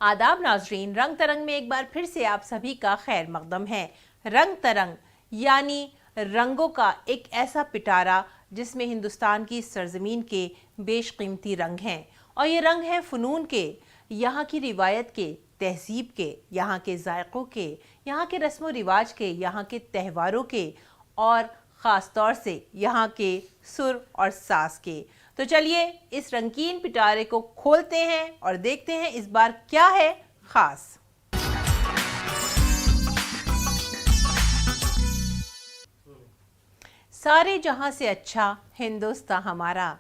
आदाब नाजरीन, रंग तरंग में एक बार फिर से आप सभी का खैर मकदम है। रंग तरंग यानी रंगों का एक ऐसा पिटारा जिसमें हिंदुस्तान की सरजमीन के बेशकीमती रंग हैं, और ये रंग हैं फ़नून के, यहाँ की रिवायत के, तहजीब के, यहाँ के जायक़ों के, यहाँ के रस्म व रिवाज के, यहाँ के त्योहारों के, और ख़ास तौर से यहाँ के सुर और सास के। तो चलिए इस रंगीन पिटारे को खोलते हैं और देखते हैं इस बार क्या है खास। सारे जहां से अच्छा हिंदुस्तान हमारा,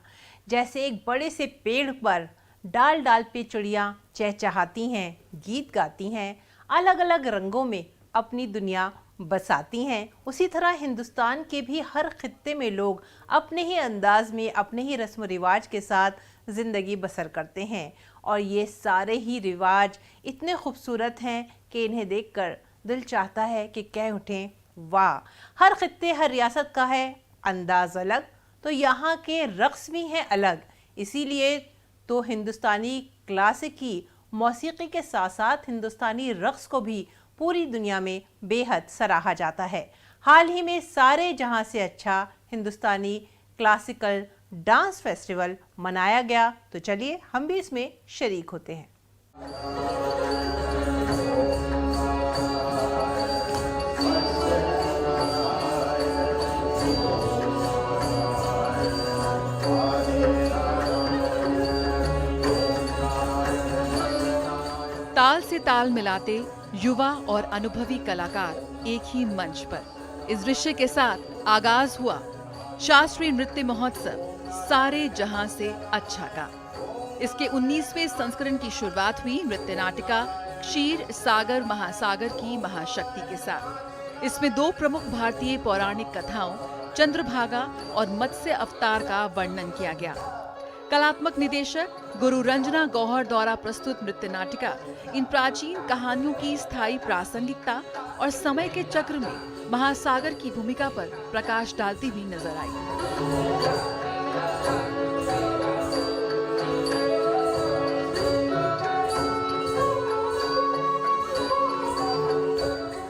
जैसे एक बड़े से पेड़ पर डाल डाल पे चिड़िया चहचहाती हैं, गीत गाती हैं, अलग अलग रंगों में अपनी दुनिया बसाती हैं, उसी तरह हिंदुस्तान के भी हर खित्ते में लोग अपने ही अंदाज में, अपने ही रस्म रिवाज के साथ ज़िंदगी बसर करते हैं। और ये सारे ही रिवाज इतने खूबसूरत हैं कि इन्हें देखकर दिल चाहता है कि कह उठें वाह। हर खित्ते, हर रियासत का है अंदाज अलग, तो यहाँ के रक़्स भी हैं अलग। इसीलिए तो हिंदुस्तानी क्लासिकी मौसीक़ी के साथ साथ हिंदुस्तानी रक़्स को भी पूरी दुनिया में बेहद सराहा जाता है। हाल ही में सारे जहां से अच्छा हिंदुस्तानी क्लासिकल डांस फेस्टिवल मनाया गया, तो चलिए हम भी इसमें शरीक होते हैं। ताल से ताल मिलाते युवा और अनुभवी कलाकार एक ही मंच पर। इस दृश्य के साथ आगाज हुआ शास्त्रीय नृत्य महोत्सव सारे जहां से अच्छा का। इसके 19वें संस्करण की शुरुआत हुई नृत्य नाटिका क्षीर सागर महासागर की महाशक्ति के साथ। इसमें 2 प्रमुख भारतीय पौराणिक कथाओं चंद्रभागा और मत्स्य अवतार का वर्णन किया गया। कलात्मक निदेशक गुरु रंजना गौहर द्वारा प्रस्तुत नृत्य नाटिका इन प्राचीन कहानियों की स्थायी प्रासंगिकता और समय के चक्र में महासागर की भूमिका पर प्रकाश डालती हुई नजर आई।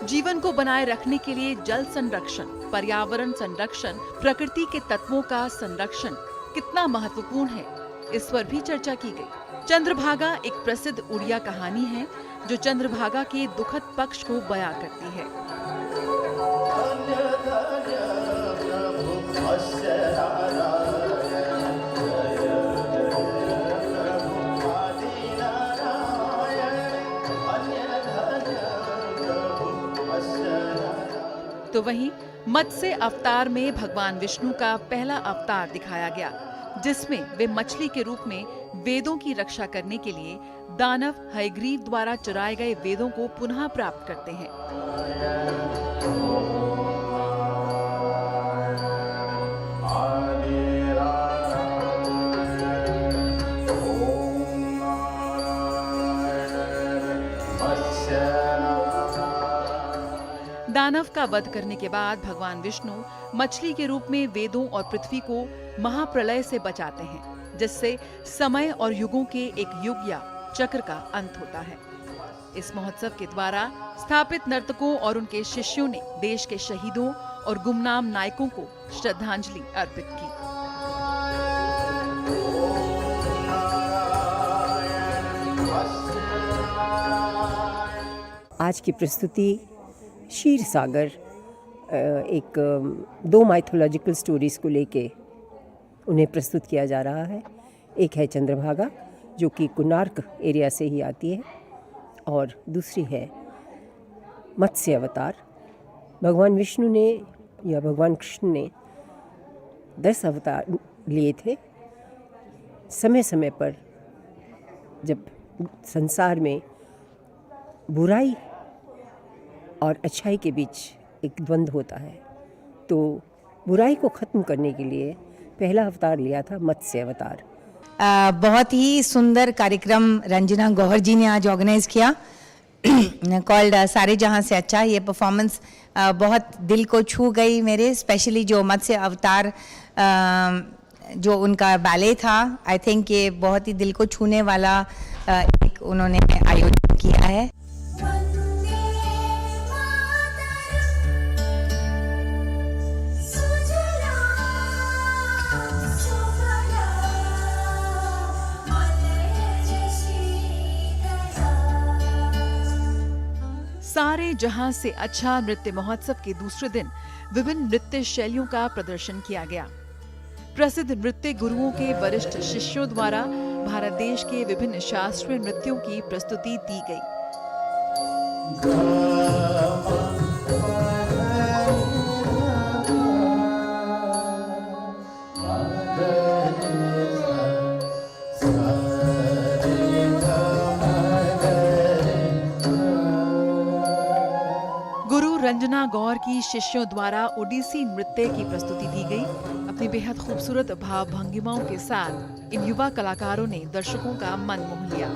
जीवन को बनाए रखने के लिए जल संरक्षण, पर्यावरण संरक्षण, प्रकृति के तत्वों का संरक्षण कितना महत्वपूर्ण है, इस पर भी चर्चा की गई। चंद्रभागा एक प्रसिद्ध उड़िया कहानी है जो चंद्रभागा के दुखद पक्ष को बयां करती है। तो वहीं मत्स्य अवतार में भगवान विष्णु का पहला अवतार दिखाया गया, जिसमें वे मछली के रूप में वेदों की रक्षा करने के लिए दानव हयग्रीव द्वारा चुराए गए वेदों को पुनः प्राप्त करते हैं। दानव का वध करने के बाद भगवान विष्णु मछली के रूप में वेदों और पृथ्वी को महाप्रलय से बचाते हैं, जिससे समय और युगों के एक युग या चक्र का अंत होता है। इस महोत्सव के द्वारा स्थापित नर्तकों और उनके शिष्यों ने देश के शहीदों और गुमनाम नायकों को श्रद्धांजलि अर्पित की। आज की प्रस्तुति क्षीर सागर एक 2 माइथोलॉजिकल स्टोरीज़ को लेके उन्हें प्रस्तुत किया जा रहा है। एक है चंद्रभागा जो कि कोणार्क एरिया से ही आती है, और दूसरी है मत्स्य अवतार। भगवान विष्णु ने या भगवान कृष्ण ने 10 अवतार लिए थे। समय समय पर जब संसार में बुराई और अच्छाई के बीच एक द्वंद्व होता है, तो बुराई को ख़त्म करने के लिए पहला अवतार लिया था मत्स्य अवतार। बहुत ही सुंदर कार्यक्रम रंजना गौहर जी ने आज ऑर्गेनाइज किया कॉल्ड सारे जहां से अच्छा। ये परफॉर्मेंस बहुत दिल को छू गई मेरे, स्पेशली जो मत्स्य अवतार जो उनका बैले था। आई थिंक ये बहुत ही दिल को छूने वाला एक उन्होंने आयोजन किया है। सारे जहां से अच्छा नृत्य महोत्सव के दूसरे दिन विभिन्न नृत्य शैलियों का प्रदर्शन किया गया। प्रसिद्ध नृत्य गुरुओं के वरिष्ठ शिष्यों द्वारा भारत देश के विभिन्न शास्त्रीय नृत्यों की प्रस्तुति दी गई। रंजना गौर की शिष्यों द्वारा ओडिसी नृत्य की प्रस्तुति दी गई। अपनी बेहद खूबसूरत भाव भंगिमाओं के साथ इन युवा कलाकारों ने दर्शकों का मन मोह लिया।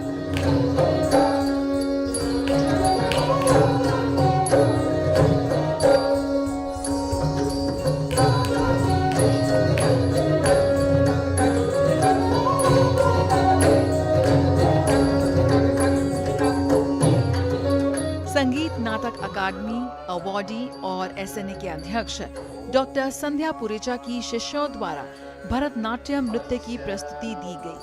संगीत नाटक अकादमी अवार्डी और एसएनए के अध्यक्ष डॉक्टर संध्या पुरेचा की शिष्यों द्वारा भरतनाट्यम नृत्य की प्रस्तुति दी गई।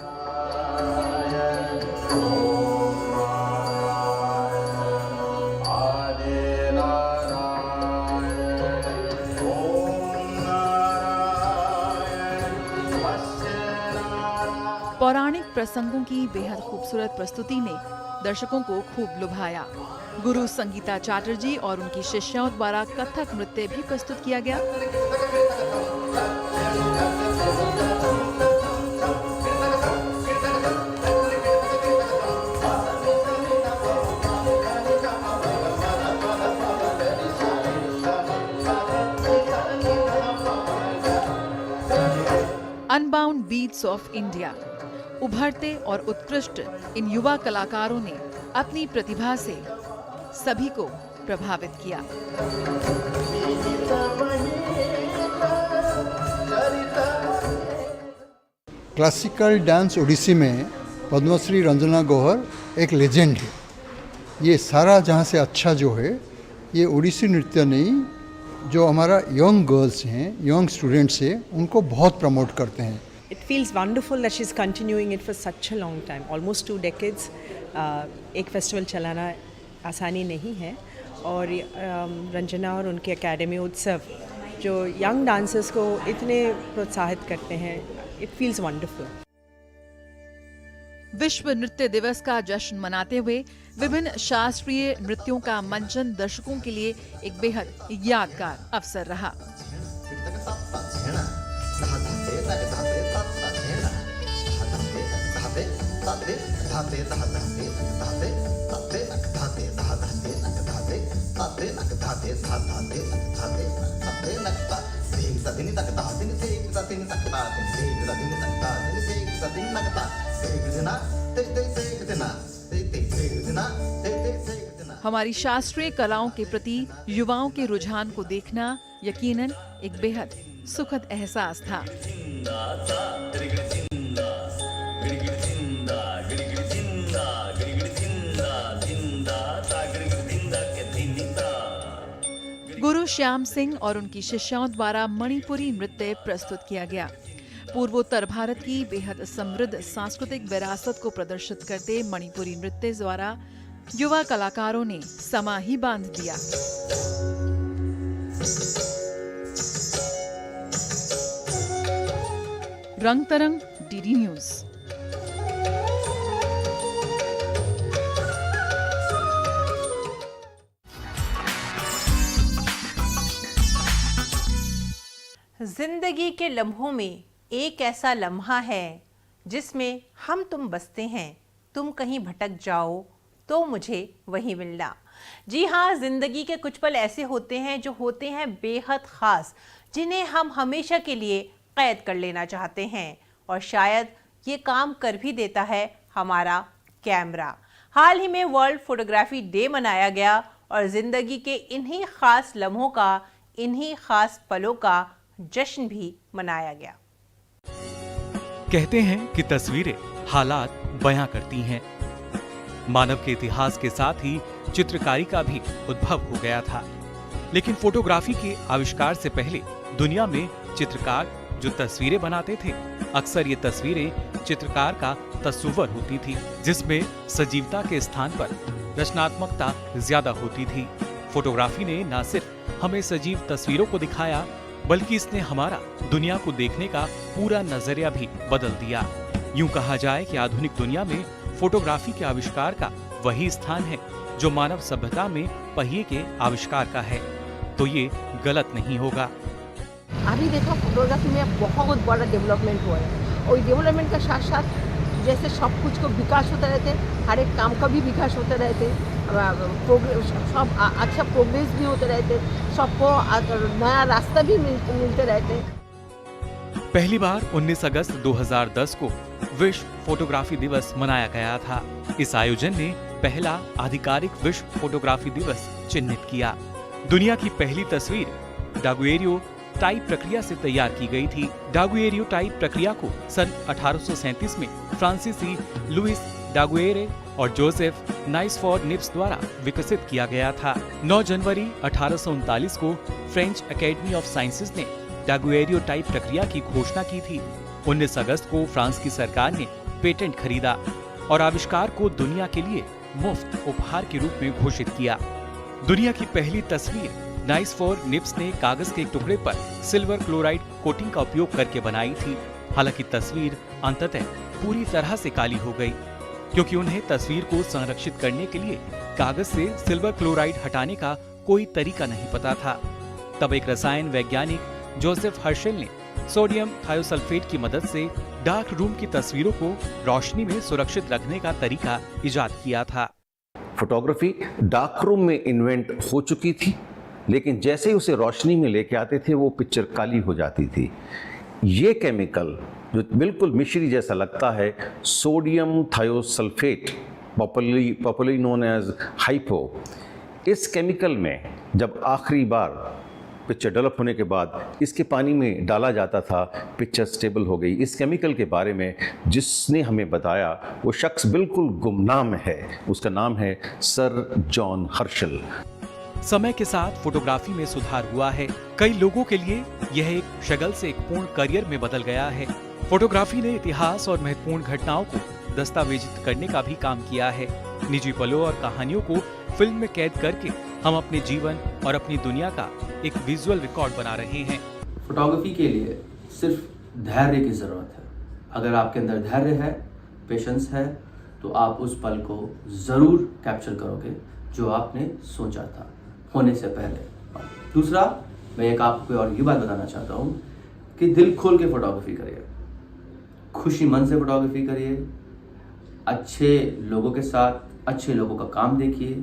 पौराणिक प्रसंगों की बेहद खूबसूरत प्रस्तुति ने दर्शकों को खूब लुभाया। गुरु संगीता चैटर्जी और उनकी शिष्यों द्वारा कथक नृत्य भी प्रस्तुत किया गया। Unbound beats of India. उभरते और उत्कृष्ट इन युवा कलाकारों ने अपनी प्रतिभा से सभी को प्रभावित किया। क्लासिकल डांस ओडिसी में पद्मश्री रंजना गौहर एक लेजेंड है। ये सारा जहाँ से अच्छा जो है ये ओडिसी नृत्य नहीं, जो हमारा यंग गर्ल्स हैं, यंग स्टूडेंट्स हैं, उनको बहुत प्रमोट करते हैं। It feels wonderful that she's continuing it for such a long time, almost 2 decades. एक फेस्टिवल चलाना आसानी नहीं है और रंजना और उनके एकेडमी उत्सव जो यंग डांसर्स को इतने प्रोत्साहित करते हैं, it feels wonderful. विश्व नृत्य दिवस का जश्न मनाते हुए विभिन्न शास्त्रीय नृत्यों का मंचन दर्शकों के लिए एक बेहद यादगार अवसर रहा। हमारी शास्त्रीय कलाओं के प्रति युवाओं के रुझान को देखना यकीनन एक बेहद सुखद एहसास था। गुरु श्याम सिंह और उनकी शिष्यों द्वारा मणिपुरी नृत्य प्रस्तुत किया गया। पूर्वोत्तर भारत की बेहद समृद्ध सांस्कृतिक विरासत को प्रदर्शित करते मणिपुरी नृत्य द्वारा युवा कलाकारों ने समा ही बांध दिया। रंग तरंग, डीडी न्यूज। जिंदगी के लम्हों में एक ऐसा लम्हा है जिसमें हम तुम बसते हैं, तुम कहीं भटक जाओ तो मुझे वहीं मिलना। जी हाँ, जिंदगी के कुछ पल ऐसे होते हैं जो होते हैं बेहद खास, जिन्हें हम हमेशा के लिए कैद कर लेना चाहते हैं और शायद ये काम कर भी देता है हमारा कैमरा। हाल ही में वर्ल्ड फोटोग्राफी डे मनाया गया और जिंदगी के इन्हीं खास लम्हों का, इन्हीं खास पलों का जश्न भी मनाया गया। कहते हैं कि तस्वीरें हालात बयां करती हैं। मानव के इतिहास के साथ ही चित्रकारी का भी उद्भव हो गया था। लेकिन फोटोग्राफी के आविष्कार से पहले दुनिया में चित्रकार जो तस्वीरें बनाते थे, अक्सर ये तस्वीरें चित्रकार का तस्वुर होती थी, जिसमें सजीवता के स्थान पर रचनात्मकता ज्यादा होती थी। फोटोग्राफी ने न सिर्फ हमें सजीव तस्वीरों को दिखाया, बल्कि इसने हमारा दुनिया को देखने का पूरा नजरिया भी बदल दिया। यूं कहा जाए कि आधुनिक दुनिया में फोटोग्राफी के आविष्कार का वही स्थान है जो मानव सभ्यता में पहिए के आविष्कार का है, तो ये गलत नहीं होगा। अभी देखो फोटोग्राफी में बहुत बड़ा डेवलपमेंट हुआ है, और डेवलपमेंट के साथ साथ जैसे सब कुछ को विकास होते रहते, हर एक काम का भी विकास होते रहते, सब अच्छा प्रोग्रेस भी होते रहते, सबको नया रास्ता भी मिलते रहते। पहली बार 19 अगस्त 2010 को विश्व फोटोग्राफी दिवस मनाया गया था। इस आयोजन ने पहला आधिकारिक विश्व फोटोग्राफी दिवस चिन्हित किया। दुनिया की पहली तस्वीर डागुएरियो टाइप प्रक्रिया से तैयार की गई थी। डागुएरियो टाइप प्रक्रिया को सन 1837 में फ्रांसीसी लुइस डागुएरे और जोसेफ नाइसफोर्ड निप्स द्वारा विकसित किया गया था। 9 जनवरी 1839 को फ्रेंच एकेडमी ऑफ साइंसेज ने डागुएरियो टाइप प्रक्रिया की घोषणा की थी। 19 अगस्त को फ्रांस की सरकार ने पेटेंट खरीदा और आविष्कार को दुनिया के लिए मुफ्त उपहार के रूप में घोषित किया। दुनिया की पहली तस्वीर नाइसफोर्ड निप्स ने कागज के एक टुकड़े पर सिल्वर क्लोराइड कोटिंग का उपयोग करके बनाई थी। हालांकि तस्वीर अंततः पूरी तरह से काली हो गई, क्योंकि उन्हें तस्वीर को संरक्षित करने के लिए कागज से सिल्वर क्लोराइड हटाने का कोई तरीका नहीं पता था। तब एक रसायन वैज्ञानिक जोसेफ हर्शेल ने सोडियम थायोसल्फेट की मदद से डार्क रूम की तस्वीरों को रोशनी में सुरक्षित रखने का तरीका इजाद किया था। फोटोग्राफी डार्क रूम में इन्वेंट हो चुकी थी, लेकिन जैसे ही उसे रोशनी में लेके आते थे वो पिक्चर काली हो जाती थी। ये केमिकल जो बिल्कुल मिश्री जैसा लगता है, sodium thiosulphate, popularly known as hypo, इस केमिकल में जब आखिरी बार पिक्चर डेवलप होने के बाद इसके पानी में डाला जाता था, पिक्चर स्टेबल हो गई। इस केमिकल के बारे में जिसने हमें बताया वो शख्स बिल्कुल गुमनाम है, उसका नाम है सर जॉन हर्शल। समय के साथ फोटोग्राफी में सुधार हुआ है। कई लोगों के लिए यह एक शगल से एक पूर्ण करियर में बदल गया है। फोटोग्राफी ने इतिहास और महत्वपूर्ण घटनाओं को दस्तावेजित करने का भी काम किया है। निजी पलों और कहानियों को फिल्म में कैद करके हम अपने जीवन और अपनी दुनिया का एक विजुअल रिकॉर्ड बना रहे हैं। फोटोग्राफी के लिए सिर्फ धैर्य की ज़रूरत है। अगर आपके अंदर धैर्य है, पेशेंस है, तो आप उस पल को ज़रूर कैप्चर करोगे जो आपने सोचा था होने से पहले। दूसरा, मैं एक आपको और ये बात बताना चाहता हूँ कि दिल खोल के फोटोग्राफी करिए, खुशी मन से फोटोग्राफी करिए, अच्छे लोगों के साथ अच्छे लोगों का काम देखिए,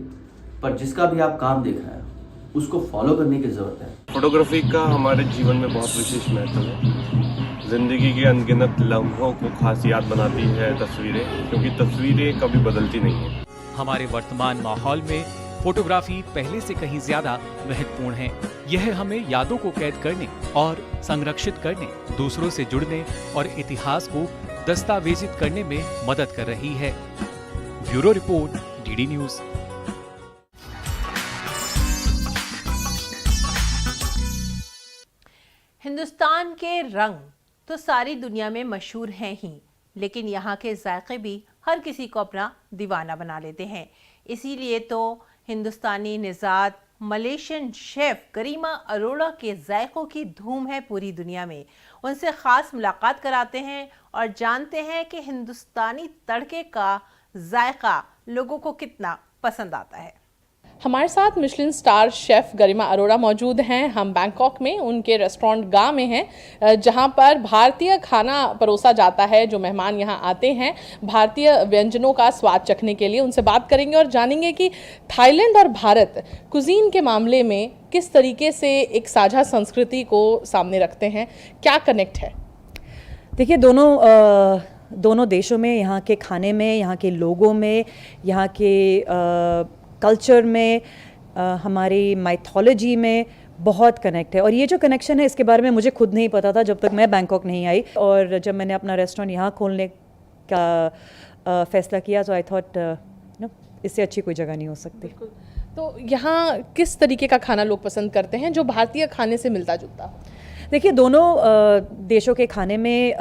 पर जिसका भी आप काम देख रहे हैं उसको फॉलो करने की ज़रूरत है। फोटोग्राफी का हमारे जीवन में बहुत विशेष महत्व है। ज़िंदगी के अनगिनत लम्हों को खास याद बनाती है तस्वीरें, क्योंकि तस्वीरें कभी बदलती नहीं है। हमारे वर्तमान माहौल में फोटोग्राफी पहले से कहीं ज्यादा महत्वपूर्ण है। यह हमें यादों को कैद करने और संरक्षित करने, दूसरों से जुड़ने और इतिहास को दस्तावेजित करने में मदद कर रही है। Bureau report, DD news. Hindustan के रंग तो सारी दुनिया में मशहूर हैं ही, लेकिन यहाँ के जायके भी हर किसी को अपना दीवाना बना लेते हैं। इसीलिए तो हिंदुस्तानी निज़ाद मलेशियन शेफ गरिमा अरोड़ा के जायकों की धूम है पूरी दुनिया में। उनसे ख़ास मुलाकात कराते हैं और जानते हैं कि हिंदुस्तानी तड़के का जायका लोगों को कितना पसंद आता है। हमारे साथ मिशेलिन स्टार शेफ़ गरिमा अरोड़ा मौजूद हैं। हम बैंकॉक में उनके रेस्टोरेंट गा में हैं, जहां पर भारतीय खाना परोसा जाता है। जो मेहमान यहां आते हैं भारतीय व्यंजनों का स्वाद चखने के लिए, उनसे बात करेंगे और जानेंगे कि थाईलैंड और भारत कुजीन के मामले में किस तरीके से एक साझा संस्कृति को सामने रखते हैं, क्या कनेक्ट है। देखिए, दोनों देशों में, यहाँ के खाने में, यहाँ के लोगों में, यहाँ के कल्चर में, हमारी माइथोलॉजी में बहुत कनेक्ट है। और ये जो कनेक्शन है इसके बारे में मुझे खुद नहीं पता था जब तक मैं बैंकॉक नहीं आई। और जब मैंने अपना रेस्टोरेंट यहाँ खोलने का फ़ैसला किया तो आई थॉट इससे अच्छी कोई जगह नहीं हो सकती। तो यहाँ किस तरीके का खाना लोग पसंद करते हैं जो भारतीय खाने से मिलता जुलता हो? देखिए, दोनों देशों के खाने में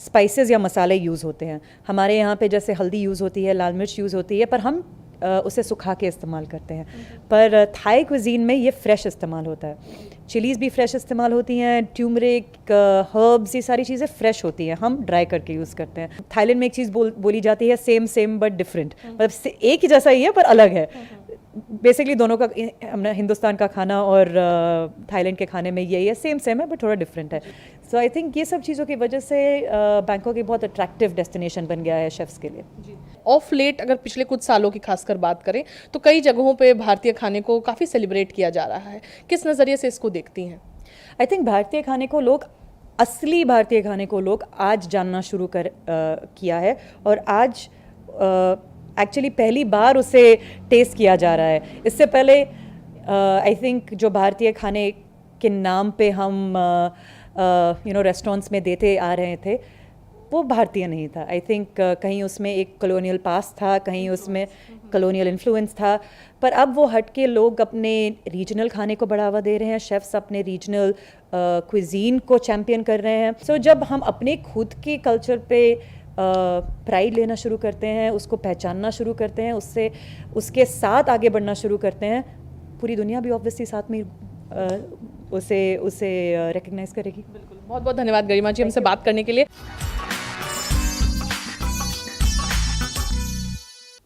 स्पाइसेस या मसाले यूज़ होते हैं। हमारे यहाँ पे जैसे हल्दी यूज़ होती है, लाल मिर्च यूज़ होती है, पर हम उसे सुखा के इस्तेमाल करते हैं। पर थाई क्विजीन में ये फ्रेश इस्तेमाल होता है। चिलीज़ भी फ्रेश इस्तेमाल होती हैं, ट्यूमरिक, हर्ब्स, ये सारी चीज़ें फ्रेश होती हैं, हम ड्राई करके यूज़ करते हैं। थाईलैंड में एक चीज़ बोली जाती है सेम बट डिफरेंट, मतलब एक ही जैसा ही है पर अलग है। बेसिकली दोनों का, हमने हिंदुस्तान का खाना और थाईलैंड के खाने में यही है, सेम है बट थोड़ा डिफरेंट है। सो आई थिंक ये सब चीज़ों की वजह से बैंकॉक एक बहुत अट्रैक्टिव डेस्टिनेशन बन गया है शेफ्स के लिए। ऑफ लेट अगर पिछले कुछ सालों की खासकर बात करें तो कई जगहों पे भारतीय खाने को काफ़ी सेलिब्रेट किया जा रहा है, किस नज़रिए से इसको देखती हैं? आई थिंक भारतीय खाने को लोग, असली भारतीय खाने को लोग आज जानना शुरू किया है और आज एक्चुअली पहली बार उसे टेस्ट किया जा रहा है। इससे पहले आई थिंक जो भारतीय खाने के नाम पे हम रेस्टोरेंट्स में देते आ रहे थे वो भारतीय नहीं था। आई थिंक कहीं उसमें एक कॉलोनियल पास था, कहीं उसमें कॉलोनियल इन्फ्लुएंस था, पर अब वो हट के लोग अपने रीजनल खाने को बढ़ावा दे रहे हैं, शेफ्स अपने रीजनल क्विजीन को चैम्पियन कर रहे हैं। सो जब हम अपने खुद के कल्चर पे प्राइड लेना शुरू करते हैं, उसको पहचानना शुरू करते हैं, उसके साथ आगे बढ़ना शुरू करते हैं, पूरी दुनिया भी ऑब्वियसली साथ में उसे रिकग्नाइज करेगी। बिल्कुल, बहुत बहुत धन्यवाद गरिमा जी हमसे बात करने के लिए।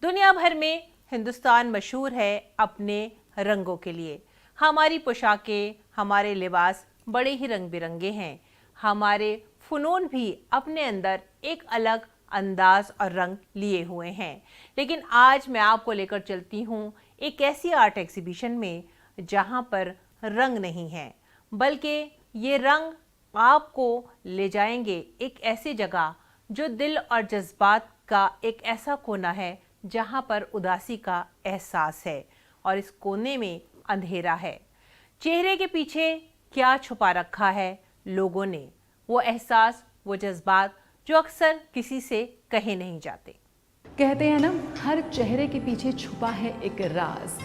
दुनिया भर में हिंदुस्तान मशहूर है अपने रंगों के लिए। हमारी पोशाकें, हमारे लिबास बड़े ही रंग बिरंगे हैं। हमारे फ़नून भी अपने अंदर एक अलग अंदाज और रंग लिए हुए हैं। लेकिन आज मैं आपको लेकर चलती हूँ एक ऐसी आर्ट एग्जीबिशन में जहाँ पर रंग नहीं है, बल्कि ये रंग आपको ले जाएंगे एक ऐसी जगह जो दिल और जज्बात का एक ऐसा कोना है जहाँ पर उदासी का एहसास है और इस कोने में अंधेरा है। चेहरे के पीछे क्या छुपा रखा है लोगों ने, वो एहसास, वो जज्बात जो अक्सर किसी से कहे नहीं जाते। कहते हैं ना, हर चेहरे के पीछे छुपा है एक राज।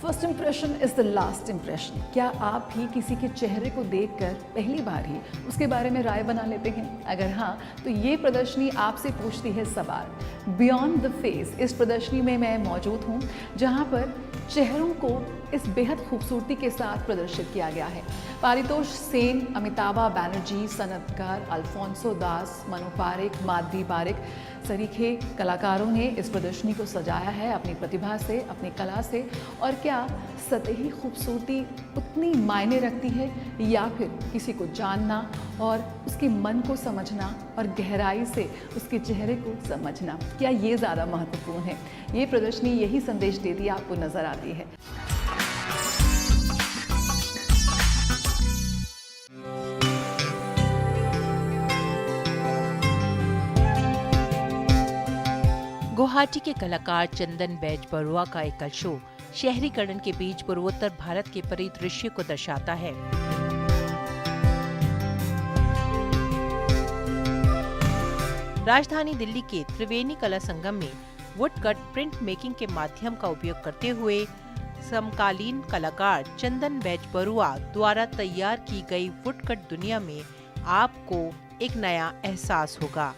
First impression is the last impression. क्या आप भी किसी के चेहरे को देखकर पहली बार ही उसके बारे में राय बना लेते हैं? अगर हाँ, तो ये प्रदर्शनी आपसे पूछती है सवाल। बियॉन्ड द फेस इस प्रदर्शनी में मैं मौजूद हूँ, जहाँ पर चेहरों को इस बेहद खूबसूरती के साथ प्रदर्शित किया गया है। पारितोष सेन, अमिताभा बैनर्जी, सनतकार अल्फोंसो दास, मनु पारेख, माधवी पारेख सरीखे कलाकारों ने इस प्रदर्शनी को सजाया है अपनी प्रतिभा से, अपनी कला से। और क्या सतही खूबसूरती उतनी मायने रखती है, या फिर किसी को जानना और उसके मन को समझना और गहराई से उसके चेहरे को समझना, क्या ये ज़्यादा महत्वपूर्ण है? ये प्रदर्शनी यही संदेश देती आपको नज़र आती है। गुवाहाटी के कलाकार चंदन बैज बरुआ का एकल शो शहरीकरण के बीच पूर्वोत्तर भारत के परिदृश्य को दर्शाता है। राजधानी दिल्ली के त्रिवेणी कला संगम में वुड कट प्रिंट मेकिंग के माध्यम का उपयोग करते हुए समकालीन कलाकार चंदन बैज बरुआ द्वारा तैयार की गई वुड कट दुनिया में आपको एक नया एहसास होगा।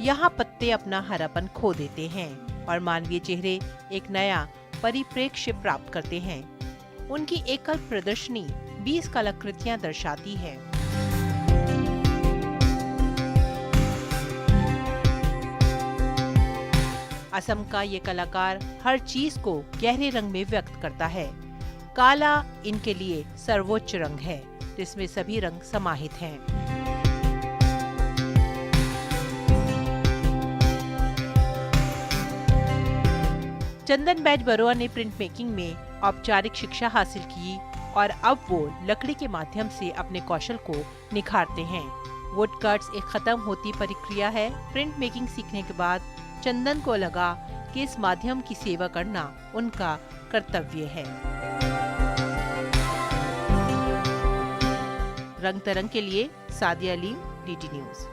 यहाँ पत्ते अपना हरापन खो देते हैं और मानवीय चेहरे एक नया परिप्रेक्ष्य प्राप्त करते हैं। उनकी एकल प्रदर्शनी 20 कलाकृतियां दर्शाती है। असम का ये कलाकार हर चीज को गहरे रंग में व्यक्त करता है। काला इनके लिए सर्वोच्च रंग है, जिसमें सभी रंग समाहित हैं। चंदन बैज बरुआ ने प्रिंट मेकिंग में औपचारिक शिक्षा हासिल की और अब वो लकड़ी के माध्यम से अपने कौशल को निखारते हैं। वुड कट्स एक खत्म होती प्रक्रिया है। प्रिंट मेकिंग सीखने के बाद चंदन को लगा कि इस माध्यम की सेवा करना उनका कर्तव्य है। रंग तरंग के लिए सादिया अली, DT न्यूज़।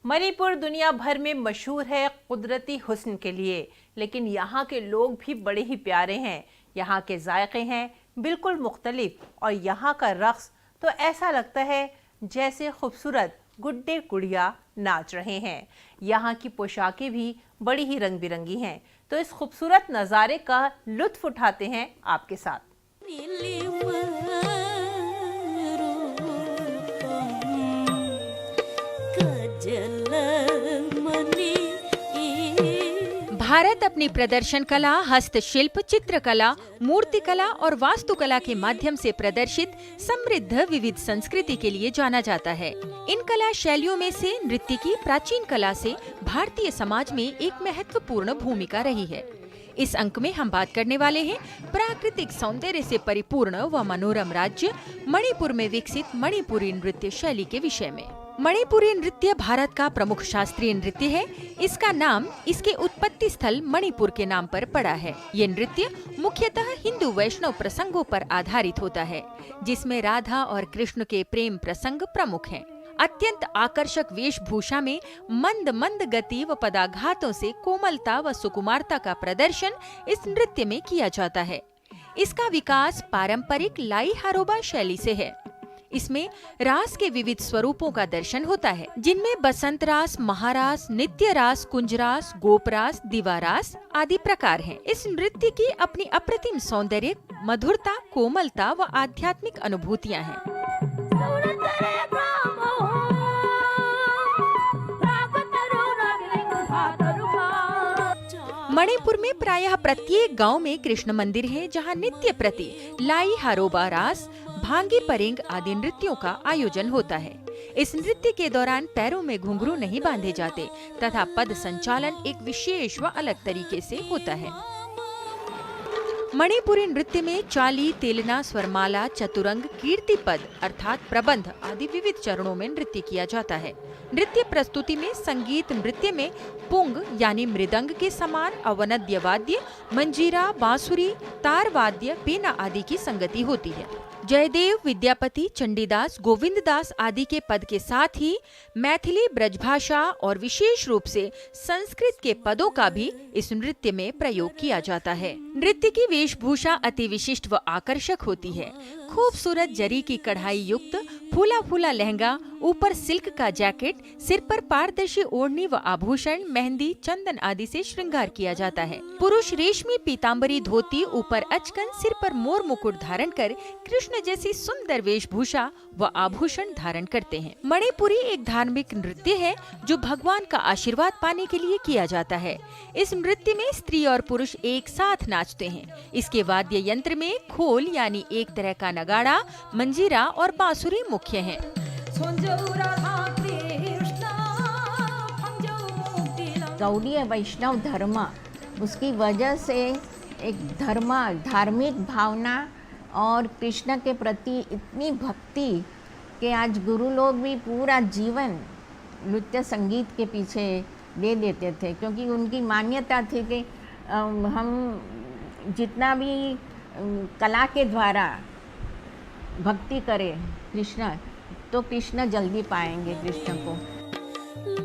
मणिपुर दुनिया भर में मशहूर है कुदरती हुस्न के लिए, लेकिन यहाँ के लोग भी बड़े ही प्यारे हैं। यहाँ के जायके हैं बिल्कुल मुख्तलिफ और यहाँ का रक्स तो ऐसा लगता है जैसे खूबसूरत गुड्डे गुड़िया नाच रहे हैं। यहाँ की पोशाकें भी बड़ी ही रंग बिरंगी हैं, तो इस खूबसूरत नज़ारे का लुत्फ उठाते हैं आपके साथ। भारत अपनी प्रदर्शन कला, हस्तशिल्प, चित्रकला, मूर्तिकला और वास्तुकला के माध्यम से प्रदर्शित समृद्ध विविध संस्कृति के लिए जाना जाता है। इन कला शैलियों में से नृत्य की प्राचीन कला से भारतीय समाज में एक महत्वपूर्ण भूमिका रही है। इस अंक में हम बात करने वाले हैं प्राकृतिक सौंदर्य से परिपूर्ण व मनोरम राज्य मणिपुर में विकसित मणिपुरी नृत्य शैली के विषय में। मणिपुरी नृत्य भारत का प्रमुख शास्त्रीय नृत्य है। इसका नाम इसके उत्पत्ति स्थल मणिपुर के नाम पर पड़ा है। ये नृत्य मुख्यतः हिंदू वैष्णव प्रसंगों पर आधारित होता है, जिसमें राधा और कृष्ण के प्रेम प्रसंग प्रमुख हैं। अत्यंत आकर्षक वेशभूषा में मंद मंद गति व पदाघातों से कोमलता व सुकुमारता का प्रदर्शन इस नृत्य में किया जाता है। इसका विकास पारंपरिक लाई हारोबा शैली से है। इसमें रास के विविध स्वरूपों का दर्शन होता है, जिनमें बसंत रास, महारास, नित्य रास, कुंजरास, गोपरास, दिवारास आदि प्रकार हैं। इस नृत्य की अपनी अप्रतिम सौंदर्य, मधुरता, कोमलता व आध्यात्मिक अनुभूतियां हैं। मणिपुर में प्रायः प्रत्येक गांव में कृष्ण मंदिर है, जहां नित्य प्रति लाई हारोबा रास, भांगी परेंग आदि नृत्यों का आयोजन होता है। इस नृत्य के दौरान पैरों में घुंघरू नहीं बांधे जाते तथा पद संचालन एक विशेष व अलग तरीके से होता है। मणिपुरी नृत्य में चाली, तेलना, स्वरमाला, चतुरंग, कीर्ति पद अर्थात प्रबंध आदि विविध चरणों में नृत्य किया जाता है। नृत्य प्रस्तुति में संगीत नृत्य में पुंग यानी मृदंग के समान अवनद्य वाद्य, मंजीरा, बांसुरी, तार वाद्य, पेना आदि की संगति होती है। जयदेव, विद्यापति, चंडीदास, गोविंददास आदि के पद के साथ ही मैथिली, ब्रजभाषा और विशेष रूप से संस्कृत के पदों का भी इस नृत्य में प्रयोग किया जाता है। नृत्य की वेशभूषा अति विशिष्ट व आकर्षक होती है। खूबसूरत जरी की कढ़ाई युक्त फूला फूला लहंगा, ऊपर सिल्क का जैकेट, सिर पर पारदर्शी ओढ़नी व आभूषण, मेहंदी, चंदन आदि से श्रृंगार किया जाता है। पुरुष रेशमी पीताम्बरी धोती, ऊपर अचकन, सिर पर मोर मुकुट धारण कर कृष्ण जैसी सुंदर वेशभूषा व आभूषण धारण करते हैं। मणिपुरी एक धार्मिक नृत्य है जो भगवान का आशीर्वाद पाने के लिए किया जाता है। इस नृत्य में स्त्री और पुरुष एक साथ नाचते हैं। इसके वाद्य यंत्र में खोल यानी एक तरह का नगाड़ा, मंजीरा और बांसुरी मुख्य हैं। गौड़ीय वैष्णव धर्म, उसकी वजह से एक धार्मिक भावना और कृष्ण के प्रति इतनी भक्ति कि आज गुरु लोग भी पूरा जीवन नृत्य संगीत के पीछे दे देते थे, क्योंकि उनकी मान्यता थी कि हम जितना भी कला के द्वारा भक्ति करें कृष्ण, तो कृष्ण जल्दी पाएंगे कृष्ण को।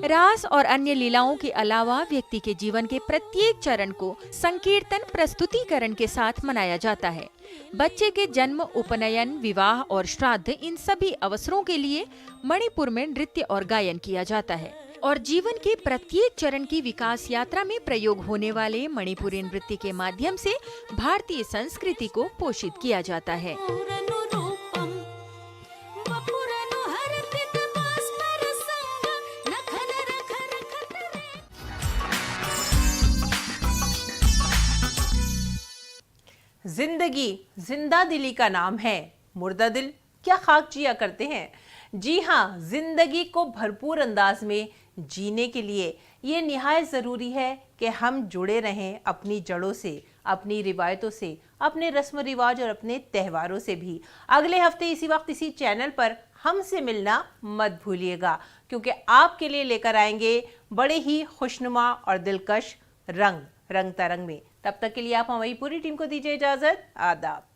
रास और अन्य लीलाओं के अलावा व्यक्ति के जीवन के प्रत्येक चरण को संकीर्तन प्रस्तुतिकरण के साथ मनाया जाता है। बच्चे के जन्म, उपनयन, विवाह और श्राद्ध, इन सभी अवसरों के लिए मणिपुर में नृत्य और गायन किया जाता है। और जीवन के प्रत्येक चरण की विकास यात्रा में प्रयोग होने वाले मणिपुरी नृत्य के माध्यम से भारतीय संस्कृति को पोषित किया जाता है। जिंदगी जिंदा दिली का नाम है, मुर्दा दिल क्या खाक जिया करते हैं। जी हाँ, जिंदगी को भरपूर अंदाज में जीने के लिए ये निहायत ज़रूरी है कि हम जुड़े रहें अपनी जड़ों से, अपनी रिवायतों से, अपने रस्म रिवाज और अपने त्योहारों से भी। अगले हफ्ते इसी वक्त इसी चैनल पर हमसे मिलना मत भूलिएगा, क्योंकि आपके लिए लेकर आएंगे बड़े ही खुशनुमा और दिलकश रंग तरंग में। तब तक के लिए आप हमारी पूरी टीम को दीजिए इजाजत। आदाब।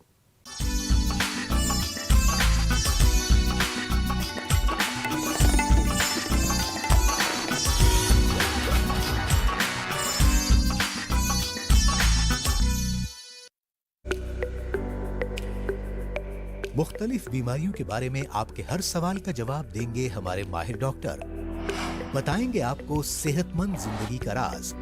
मुख्तलिफ बीमारियों के बारे में आपके हर सवाल का जवाब देंगे हमारे माहिर डॉक्टर। बताएंगे आपको सेहतमंद जिंदगी का राज,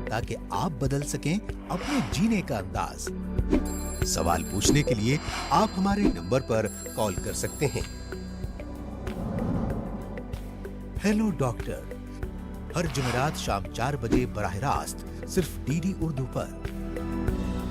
ताकि आप बदल सकें अपने जीने का अंदाज। सवाल पूछने के लिए आप हमारे नंबर पर कॉल कर सकते हैं। हेलो डॉक्टर, हर जुमेरात शाम 4 बजे बराह रास्त सिर्फ डीडी उर्दू पर।